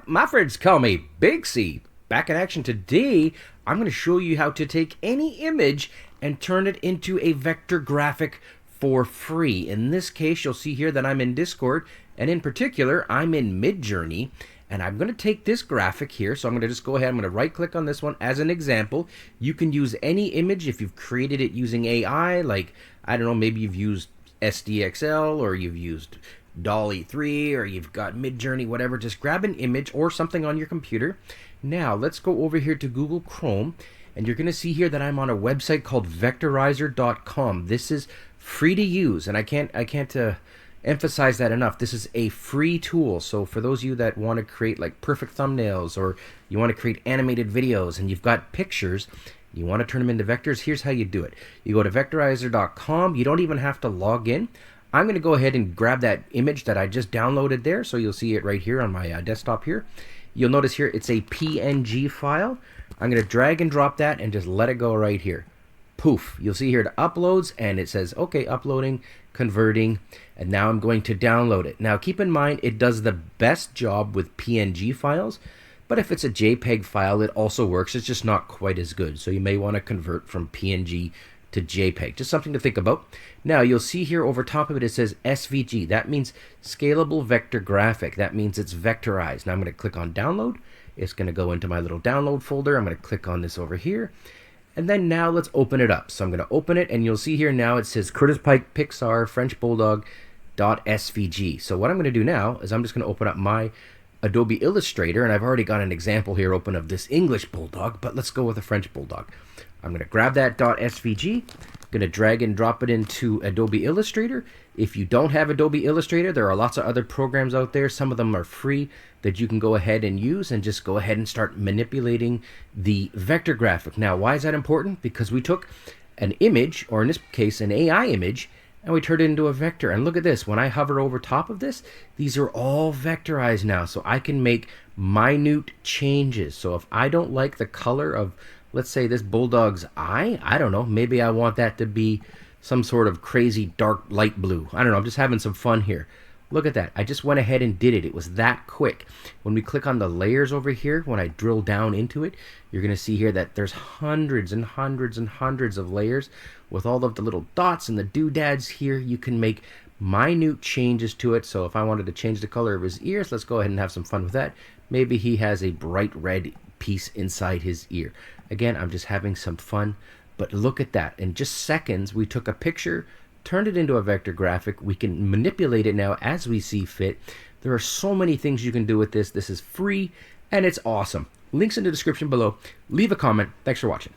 My friends call me Big C. Back in action today, I'm going to show you how to take any image and turn it into a vector graphic for free. In this case, you'll see here that I'm in Discord, and in particular, I'm in Midjourney, and I'm going to take this graphic here. So I'm going to just go ahead, I'm going to right click on this one as an example. You can use any image if you've created it using AI, like, I don't know, maybe you've used SDXL or you've used Dolly 3 or you've got Midjourney, whatever. Just grab an image or something on your computer. Now let's go over here to Google Chrome, and you're going to see here that I'm on a website called vectorizer.com. This is free to use, and I can't emphasize that enough. This is a free tool. So for those of you that want to create like perfect thumbnails, or you want to create animated videos and you've got pictures, you want to turn them into vectors, here's how you do it. You go to vectorizer.com. You don't even have to log in. I'm going to go ahead and grab that image that I just downloaded there. So you'll see it right here on my desktop here. You'll notice here it's a PNG file. I'm going to drag and drop that and just let it go right here. Poof. You'll see here it uploads, and it says, okay, uploading, converting, and now I'm going to download it. Now keep in mind, it does the best job with PNG files, but if it's a JPEG file, it also works. It's just not quite as good. So you may want to convert from PNG to JPEG. Just something to think about. Now you'll see here over top of it, it says SVG. That means scalable vector graphic. That means it's vectorized. Now I'm going to click on download. It's going to go into my little download folder. I'm going to click on this over here. And then now let's open it up. So I'm going to open it, and you'll see here now it says Curtis Pike Pixar French Bulldog .svg. So what I'm going to do now is I'm just going to open up my Adobe Illustrator, and I've already got an example here open of this English Bulldog, but let's go with a French Bulldog. I'm going to grab that .svg, going to drag and drop it into Adobe Illustrator. If you don't have Adobe Illustrator, there are lots of other programs out there. Some of them are free that you can go ahead and use, and just go ahead and start manipulating the vector graphic. Now, why is that important? Because we took an image, or in this case, an AI image, and we turned it into a vector. And look at this. When I hover over top of this, these are all vectorized now. So I can make minute changes. So if I don't like the color of, let's say, this bulldog's eye, I don't know, maybe I want that to be some sort of crazy dark light blue. I don't know, I'm just having some fun here. Look at that. I just went ahead and did it. It was that quick. When we click on the layers over here, when I drill down into it, you're going to see here that there's hundreds and hundreds and hundreds of layers with all of the little dots and the doodads here. You can make minute changes to it. So if I wanted to change the color of his ears, let's go ahead and have some fun with that. Maybe he has a bright red piece inside his ear. Again, I'm just having some fun. But look at that. In just seconds, we took a picture, turned it into a vector graphic. We can manipulate it now as we see fit. There are so many things you can do with this. This is free, and it's awesome. Links in the description below. Leave a comment. Thanks for watching.